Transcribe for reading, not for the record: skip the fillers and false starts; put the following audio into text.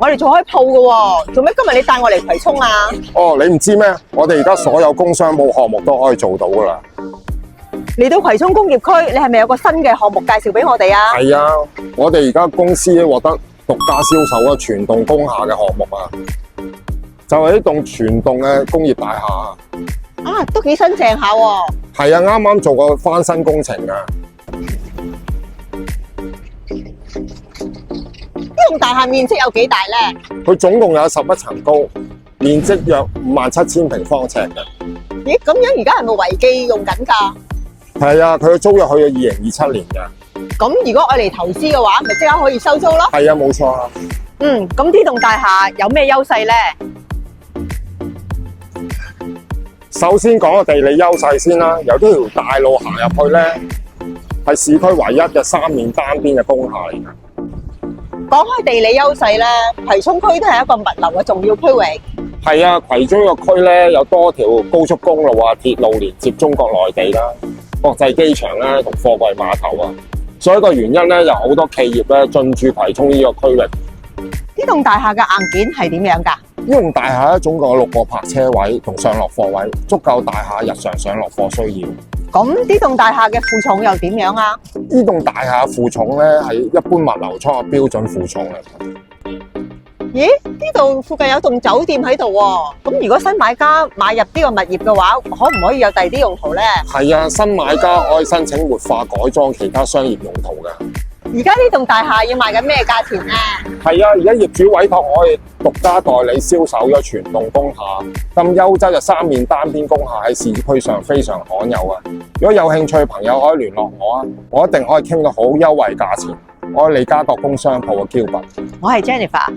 我哋做開鋪㗎喎，做咩今日你帶我嚟葵涌啊？哦，你唔知咩？我哋而家所有工商鋪項目都可以做到噶啦。嚟到葵涌工業區，你係咪有個新嘅項目介紹俾我哋啊？係啊，我哋而家公司獲得獨家銷售嘅全棟工廈嘅項目啊，就係呢棟全棟嘅工業大廈啊。啊，都幾新淨下喎。係啊，啱啱做過翻新工程啊。呢棟大廈面積有幾大咧？佢總共有11層高，面積約57000平方尺嘅。咦，咁樣而家係咪違記用緊㗎？係啊，佢嘅租約去到2027年嘅。咁如果我嚟投資嘅話，咪即刻可以收租咯？係啊，冇錯啊。咁呢棟大廈有咩優勢咧？首先講個地理優勢先啦，由呢條大路行入去咧，係市區唯一嘅3面單邊嘅工廈嚟㗎。講開地理優勢咧，葵涌區都係一個物流嘅重要區域。係啊，葵涌個區咧有多條高速公路啊、鐵路連接中國內地啦、國際機場咧同貨櫃碼頭啊，所以個原因咧有好多企業咧進駐葵涌呢個區域。呢棟大廈嘅硬件係點樣㗎？呢棟大廈咧總共有6個泊車位同上落貨位，足夠大廈日常上落貨需要。咁呢棟大廈嘅負重又點樣啊？呢棟大廈負重咧係一般物流倉嘅標準負重嚟。咦？呢度附近有棟酒店喺度喎。咁如果新買家買入呢個物業嘅話，可唔可以有第二啲用途咧？係啊，新買家可以申請活化改裝其他商業用途嘅。而家呢棟大廈要賣緊咩價錢咧？係啊，而家業主委託我哋獨家代理銷售咗全棟工廈，咁優質嘅3面單邊工廈喺市區上非常罕有啊！如果有興趣嘅朋友可以聯絡我啊，我一定可以傾到好優惠價錢。我係利嘉閣工商鋪嘅 Gilbert。我係 Jennifer。